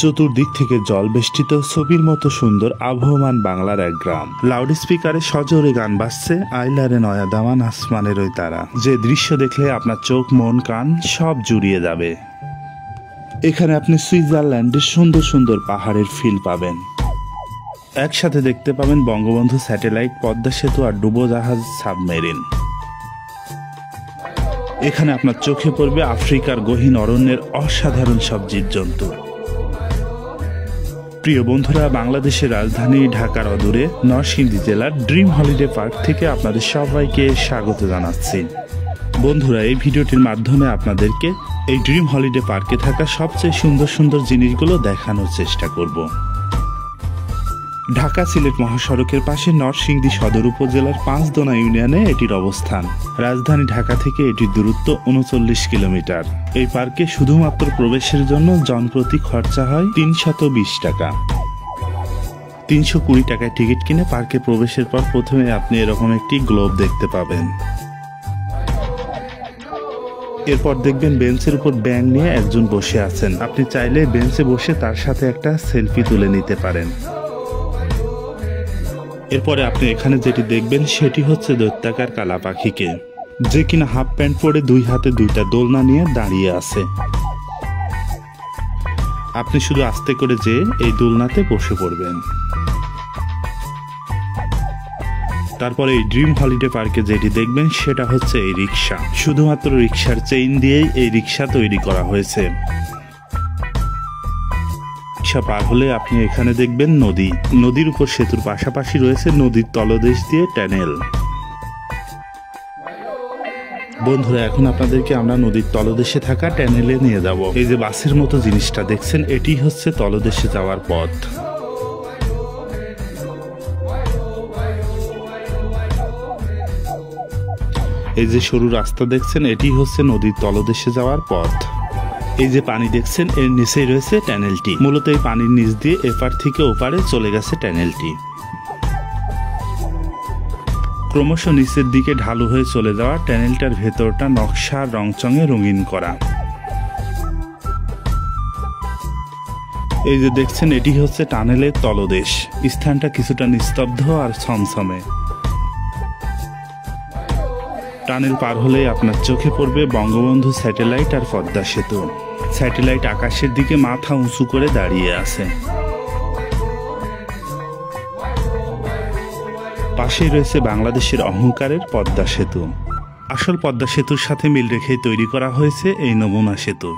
চতুর্দিক থেকে জল বেষ্টিত ছবির মতো সুন্দর আবহমান বাংলার এক গ্রাম। লাউড স্পিকারে সজোরে গান বাজছে আইলারে নয়া দামান আসমানের ওই তারা, যে দৃশ্য দেখলে আপনার চোখ মন কান সব জুড়িয়ে যাবে। এখানে আপনি সুইজারল্যান্ডের সুন্দর সুন্দর পাহাড়ের ফিল পাবেন। একসাথে দেখতে পাবেন বঙ্গবন্ধু স্যাটেলাইট, পদ্মা সেতু আর ডুবোজাহাজ সাবমেরিন। এখানে আপনার চোখে পড়বে আফ্রিকার গহীন অরণ্যের অসাধারণ সব জীবজন্তু। প্রিয় বন্ধুরা, বাংলাদেশের রাজধানী ঢাকার অদূরে নরসিংদী জেলার ড্রিম হলিডে পার্ক থেকে আপনাদের সবাইকে স্বাগত জানাচ্ছি। বন্ধুরা, এই ভিডিওটির মাধ্যমে আপনাদেরকে এই ড্রিম হলিডে পার্কে থাকা সবচেয়ে সুন্দর সুন্দর জিনিসগুলো দেখানোর চেষ্টা করব। ঢাকা সিলেট মহাসড়কের পাশে নরসিংদী সদর উপজেলার পাঁচদোনা ইউনিয়নে এটির অবস্থান। রাজধানী ঢাকা থেকে এটির দূরত্ব ৩৯ কিলোমিটার। এই পার্কে শুধুমাত্র প্রবেশের জন্য জনপ্রতি খরচা হয় ৩২০ টাকা। ৩২০ টাকায় টিকিট কিনে পার্কে প্রবেশের পর প্রথমে আপনি এরকম একটি গ্লোব দেখতে পাবেন। এরপর দেখবেন বেঞ্চের উপর ব্যাঙ নিয়ে একজন বসে আছেন। আপনি চাইলে বেঞ্চে বসে তার সাথে একটা সেলফি তুলে নিতে পারেন। এরপরে আপনি এখানে যেটি দেখবেন সেটি হচ্ছে দৈত্যাকার কালা পাখিকে, যে কিনা হাফ প্যান্ট পরে দুই হাতে দুইটা দোলনা নিয়ে দাঁড়িয়ে আছে। আপনি শুধু আস্তে করে যেয়ে এই দোলনাতে বসে পড়বেন। তারপরে এই ড্রিম হলিডে পার্কে যেটি দেখবেন সেটা হচ্ছে এই রিক্সা। শুধুমাত্র রিক্সার চেইন দিয়েই এই রিক্সা তৈরি করা হয়েছে। রিক্সা পার হলে আপনি এখানে দেখবেন নদী। নদীর উপর সেতুর পাশাপাশি রয়েছে নদীর তলদেশ দিয়ে টানেল। বন্ধুরা, এখন আপনাদেরকে আমরা নদীর তলদেশে থাকা টানেলে নিয়ে যাব। এই যে বাসের মতো জিনিসটা দেখছেন, এটি হচ্ছে তলদেশে যাওয়ার পথ। এই যে সরু রাস্তা দেখছেন, এটি হচ্ছে নদীর তলদেশে যাওয়ার পথ। এই যে পানি দেখছেন, এর নিচেই রয়েছে টানেলটি। মূলত এই পানির নিচ দিয়ে এপার থেকে ওপারে চলে গেছে টানেলটি। ক্রমশ নিচের দিকে ঢালু হয়ে চলে যাওয়া টানেলটার ভেতরটা নকশা রংচঙে রঙিন করা। এই যে দেখছেন, এটি হচ্ছে টানেলের তলদেশ। স্থানটা কিছুটা নিস্তব্ধ আর ছমছমে। টানেল পার হলেই আপনার চোখে পড়বে বঙ্গবন্ধু স্যাটেলাইট আর পদ্মা সেতু। স্যাটেলাইট আকাশের দিকে মাথা উঁচু করে দাঁড়িয়ে আছে। পাশেই রয়েছে বাংলাদেশের অহংকারের পদ্মা সেতু। আসল পদ্মা সেতুর সাথে মিল রেখেই তৈরি করা হয়েছে এই নমুনা সেতু।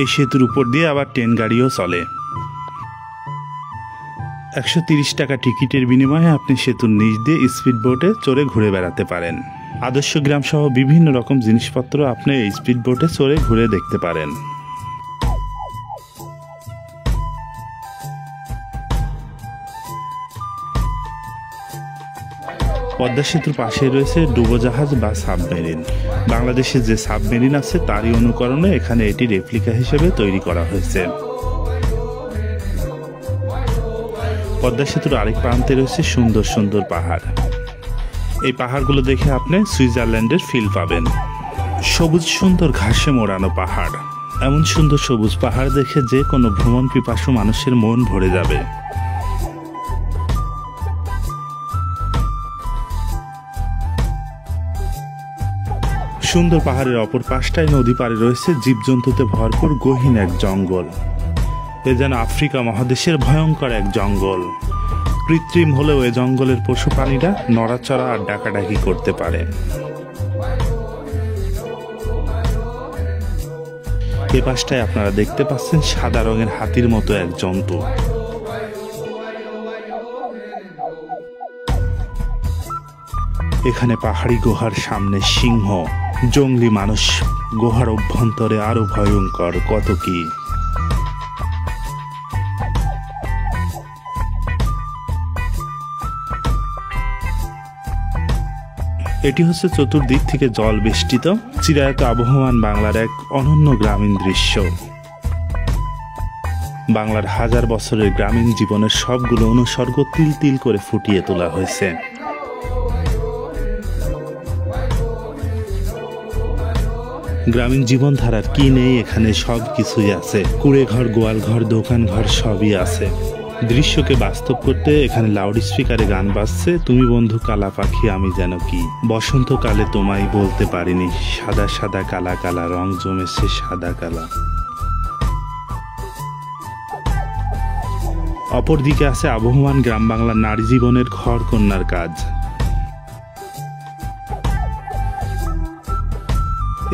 এই সেতুর উপর দিয়ে আবার ট্রেন গাড়িও চলে। ১৩০ টাকা টিকিটের বিনিময়ে আপনি সেতুর নিচ দিয়ে স্পিড বোটে চড়ে ঘুরে বেড়াতে পারেন। আদর্শ গ্রাম সহ বিভিন্ন রকম জিনিসপত্র আপনি এই স্পিড বোটে চড়ে ঘুরে দেখতে পারেন। পদ্মা সেতুর পাশে রয়েছে ডুবোজাহাজ বা সাবমেরিন। বাংলাদেশে যে সাবমেরিন আছে তারই অনুকরণে এখানে এটি রেপ্লিকা হিসেবে তৈরি করা হয়েছে। পদ্মা সেতুর আরেক প্রান্তে রয়েছে সুন্দর সুন্দর পাহাড়। এই পাহাড়গুলো দেখে আপনি সুইজারল্যান্ডের ফিল পাবেন। সবুজ সুন্দর ঘাসে মোড়ানো পাহাড়। এমন সুন্দর সবুজ পাহাড় দেখে যে কোনো ভ্রমণ পিপাসু মানুষের মন ভরে যাবে। সুন্দর পাহাড়ের অপর পাশটায় নদী পাড়ে রয়েছে জীবজন্তুতে ভরপুর গহীন এক জঙ্গল। এ যেন আফ্রিকা মহাদেশের ভয়ঙ্কর এক জঙ্গল। কৃত্রিম হলেও এ জঙ্গলের পশু প্রাণীরা নড়াচড়া আর ডাকাডাকি করতে পারে। এ পাশটায় আপনারা দেখতে পাচ্ছেন সাদা রঙের হাতির মতো এক জন্তু। এখানে পাহাড়ি গুহার সামনে সিংহ, জঙ্গলি মানুষ, গুহার অভ্যন্তরে আরো ভয়ঙ্কর কত কি। এটি হচ্ছে চতুর্দিক থেকে জল বেষ্টিত চিরায়ত আবহমান বাংলার এক অনন্য গ্রামীণ দৃশ্য। বাংলার হাজার বছরের গ্রামীণ জীবনের সবগুলো অনুসর্গ তিল তিল করে ফুটিয়ে তোলা হয়েছে। গ্রামীণ জীবনধারার কি নেই, এখানে সব কিছুই আছে। কুড়ে ঘর, গোয়াল ঘর, দোকান ঘর সবই আছে। দৃশ্যকে বাস্তব করতে এখানে লাউড স্পিকারে গান বাজছে, তুমি বন্ধু কালা পাখি আমি যেন কি। বসন্তকালে তোমায় বলতে পারিনি, সাদা সাদা কালা কালা রং জমেছে সাদা কালা। অপরদিকে আছে আবহমান গ্রাম বাংলার নারী জীবনের ঘর কন্যার কাজ।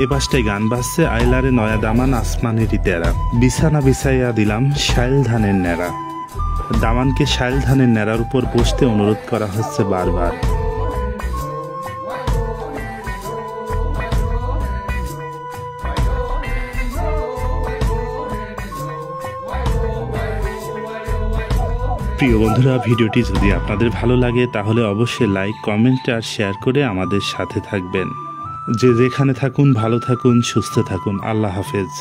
এ পাশটায় গান বাজছে আইলারে নয়া দামান আসমানেরই তেরা, বিছানা বিছাইয়া দিলাম শাইল ধানের ন্যাড়া। দামানকে শাইল ধানের ন্যাড়ার উপর বসতে অনুরোধ করা হচ্ছে বারবার। প্রিয় বন্ধুরা, ভিডিওটি যদি আপনাদের ভালো লাগে তাহলে অবশ্যই লাইক, কমেন্ট আর শেয়ার করে আমাদের সাথে থাকবেন। যে যেখানে থাকুন ভালো থাকুন, সুস্থ থাকুন। আল্লাহ হাফেজ।